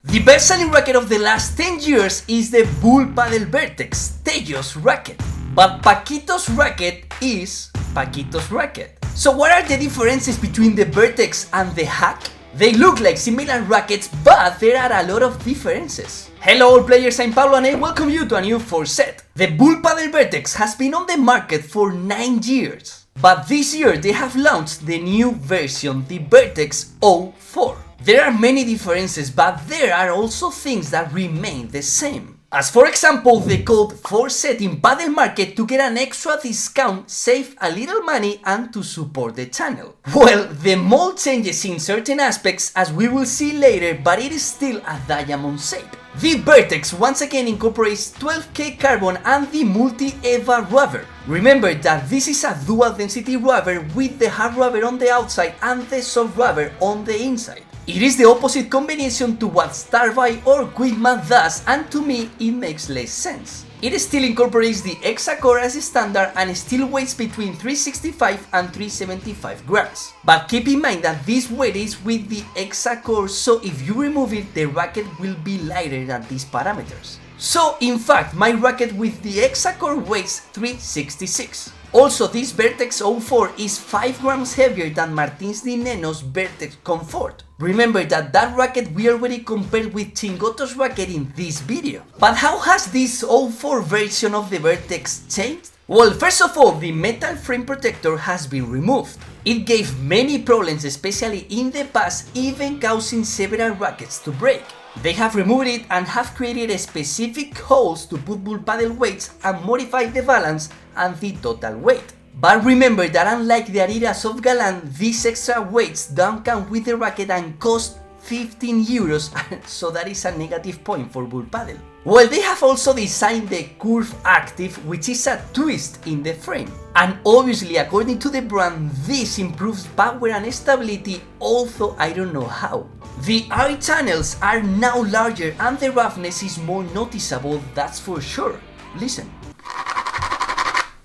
The best-selling racket of the last 10 years is the Bullpadel Vertex, Tello's racket. But Paquito's racket is Paquito's racket. So what are the differences between the Vertex and the Hack? They look like similar rackets, but there are a lot of differences. Hello all players, I'm Pablo and I welcome you to a new 4Set. The Bullpadel Vertex has been on the market for 9 years. But this year they have launched the new version, the Vertex 04. There are many differences, but there are also things that remain the same. As for example, the code 4Set in Padel market to get an extra discount, save a little money and to support the channel. Well, the mold changes in certain aspects as we will see later, but it is still a diamond shape. The Vertex once again incorporates 12K carbon and the multi-EVA rubber. Remember that this is a dual density rubber with the hard rubber on the outside and the soft rubber on the inside. It is the opposite combination to what Starby or Quickmat does, and to me it makes less sense. It still incorporates the hexacore as a standard and still weighs between 365 and 375 grams. But keep in mind that this weight is with the hexacore, so if you remove it, the racket will be lighter than these parameters. So in fact, my racket with the hexacore weighs 366. Also, this Vertex 04 is 5 grams heavier than Martins Di Neno's Vertex Comfort. Remember that racket we already compared with Chingoto's racket in this video. But how has this 04 version of the Vertex changed? Well, first of all, the metal frame protector has been removed. It gave many problems, especially in the past, even causing several rackets to break. They have removed it and have created specific holes to put Bullpadel weights and modify the balance and the total weight. But remember that unlike the Adidas of Galan, these extra weights don't come with the racket and cost 15 euros, so that is a negative point for Bullpadel. Well, they have also designed the Curve Active, which is a twist in the frame. And obviously, according to the brand, this improves power and stability, although I don't know how. The eye channels are now larger and the roughness is more noticeable, that's for sure. Listen.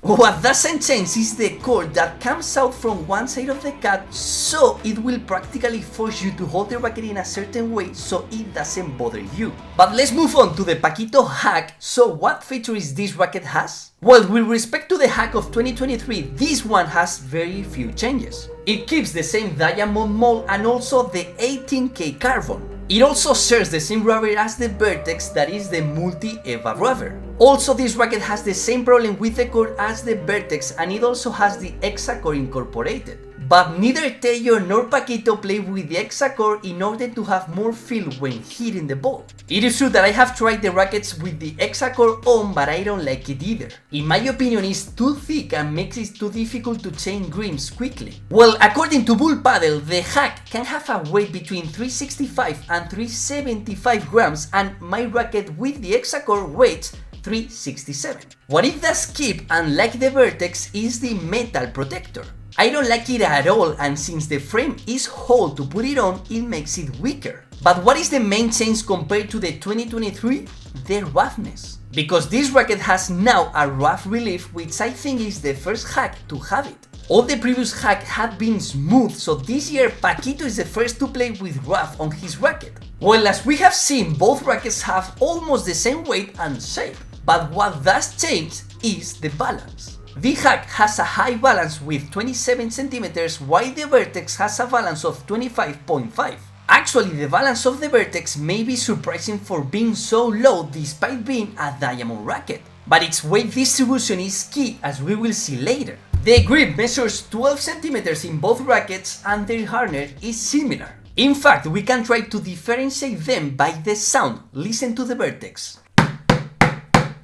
What doesn't change is the cord that comes out from one side of the cut, so it will practically force you to hold the racket in a certain way so it doesn't bother you. But let's move on to the Paquito Hack. So what features this racket has? Well, with respect to the Hack of 2023, this one has very few changes. It keeps the same diamond mold and also the 18K carbon. It also shares the same rubber as the Vertex, that is the multi-EVA rubber. Also, this racket has the same problem with the core as the Vertex and it also has the hexacore incorporated. But neither Tello nor Paquito play with the hexacore in order to have more feel when hitting the ball. It is true that I have tried the rackets with the hexacore on, but I don't like it either. In my opinion, it's too thick and makes it too difficult to change grips quickly. Well, according to Bullpadel, the Hack can have a weight between 365 and 375 grams and my racket with the hexacore weighs 367. What it does keep, unlike the Vertex, is the metal protector. I don't like it at all, and since the frame is holed to put it on, it makes it weaker. But what is the main change compared to the 2023? The roughness. Because this racket has now a rough relief, which I think is the first Hack to have it. All the previous Hack had been smooth, so this year Paquito is the first to play with rough on his racket. Well, as we have seen, both rackets have almost the same weight and shape. But what does change is the balance. The Hack has a high balance with 27 cm, while the Vertex has a balance of 25.5. Actually, the balance of the Vertex may be surprising for being so low despite being a diamond racket. But its weight distribution is key, as we will see later. The grip measures 12 cm in both rackets and their harness is similar. In fact, we can try to differentiate them by the sound. Listen to the Vertex.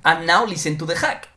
And now listen to the Hack.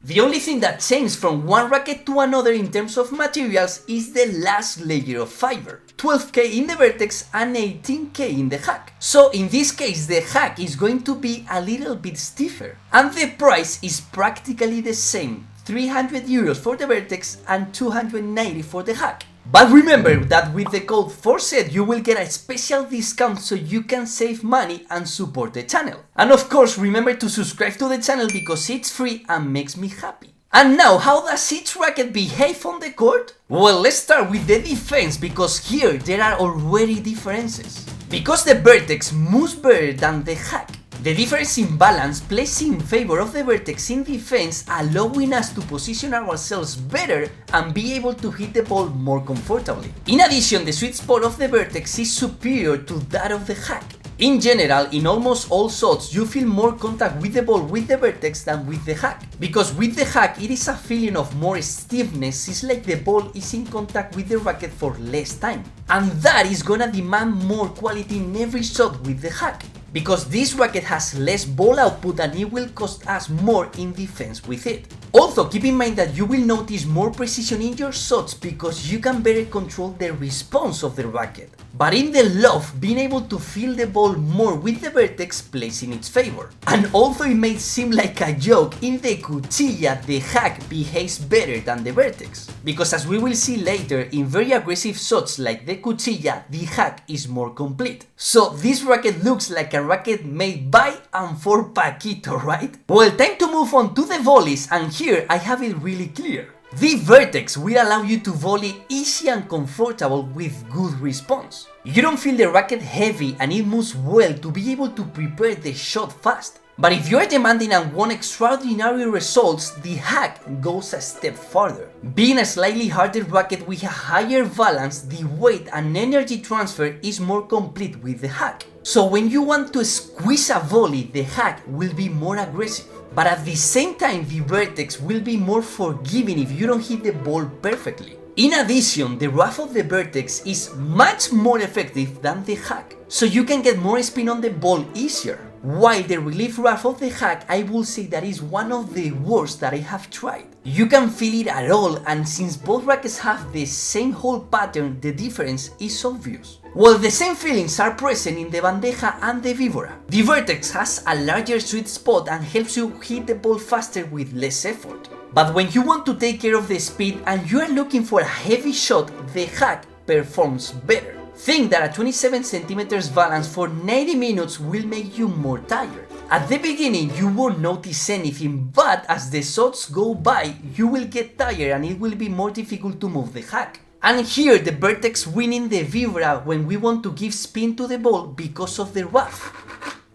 The only thing that changed from one racket to another in terms of materials is the last layer of fiber. 12K in the Vertex and 18K in the Hack. So in this case, the Hack is going to be a little bit stiffer. And the price is practically the same, 300 euros for the Vertex and 290 for the Hack. But remember that with the code 4Set you will get a special discount so you can save money and support the channel. And of course remember to subscribe to the channel because it's free and makes me happy. And now, how does each racket behave on the court? Well, let's start with the defense, because here there are already differences. Because the Vertex moves better than the Hack, the difference in balance plays in favor of the Vertex in defense, allowing us to position ourselves better and be able to hit the ball more comfortably. In addition, the sweet spot of the Vertex is superior to that of the Hack. In general, in almost all shots, you feel more contact with the ball with the Vertex than with the Hack. Because with the Hack, it is a feeling of more stiffness, it's like the ball is in contact with the racket for less time. And that is gonna demand more quality in every shot with the Hack. Because this racket has less ball output and it will cost us more in defense with it. Also, keep in mind that you will notice more precision in your shots because you can better control the response of the racket. But in the loft, being able to feel the ball more with the Vertex plays in its favor. And although it may seem like a joke, in the Cuchilla the Hack behaves better than the Vertex. Because as we will see later, in very aggressive shots like the Cuchilla, the Hack is more complete. So this racket looks like a racket made by and for Paquito, right? Well, time to move on to the volleys, and here I have it really clear. The Vertex will allow you to volley easy and comfortable with good response. You don't feel the racket heavy and it moves well to be able to prepare the shot fast. But if you are demanding and want extraordinary results, the Hack goes a step further. Being a slightly harder racket with a higher balance, the weight and energy transfer is more complete with the Hack. So when you want to squeeze a volley, the Hack will be more aggressive. But at the same time, the Vertex will be more forgiving if you don't hit the ball perfectly. In addition, the rough of the Vertex is much more effective than the Hack, so you can get more spin on the ball easier. While the relief rough of the Hack, I will say that is one of the worst that I have tried. You can feel it at all, and since both rackets have the same hole pattern, the difference is obvious. Well, the same feelings are present in the Bandeja and the Vibora. The Vertex has a larger sweet spot and helps you hit the ball faster with less effort. But when you want to take care of the speed and you are looking for a heavy shot, the Hack performs better. Think that a 27 cm balance for 90 minutes will make you more tired. At the beginning you won't notice anything, but as the shots go by you will get tired and it will be more difficult to move the Hack. And here the Vertex winning the Vibra when we want to give spin to the ball because of the rough.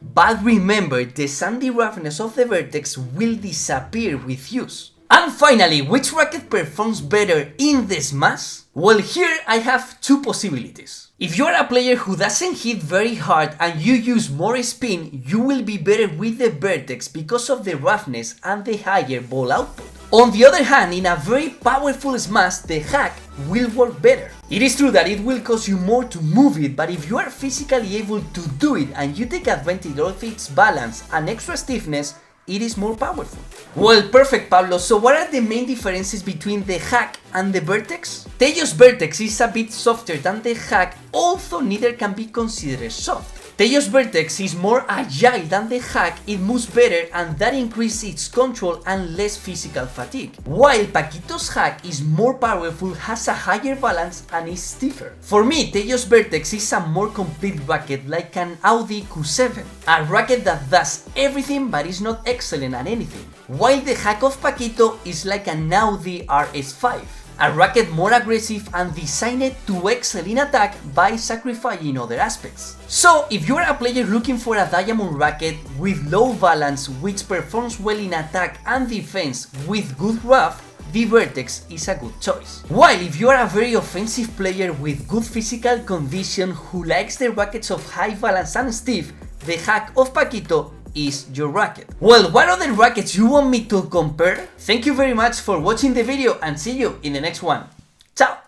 But remember, the sandy roughness of the Vertex will disappear with use. And finally, which racket performs better in the smash? Well, here I have two possibilities. If you are a player who doesn't hit very hard and you use more spin, you will be better with the Vertex because of the roughness and the higher ball output. On the other hand, in a very powerful smash, the Hack will work better. It is true that it will cost you more to move it, but if you are physically able to do it and you take advantage of its balance and extra stiffness, it is more powerful. Well, perfect, Pablo. So what are the main differences between the Hack and the Vertex? Tello's Vertex is a bit softer than the Hack, although neither can be considered soft. Tello's Vertex is more agile than the Hack, it moves better and that increases its control and less physical fatigue. While Paquito's Hack is more powerful, has a higher balance and is stiffer. For me, Tello's Vertex is a more complete racket, like an Audi Q7. A racket that does everything but is not excellent at anything. While the Hack of Paquito is like an Audi RS5. A racket more aggressive and designed to excel in attack by sacrificing other aspects. So, if you are a player looking for a diamond racket with low balance which performs well in attack and defense with good rough, the Vertex is a good choice. While if you are a very offensive player with good physical condition who likes the rackets of high balance and stiff, the Hack of Paquito is your racket. Well, what other rackets you want me to compare? Thank you very much for watching the video and see you in the next one. Ciao!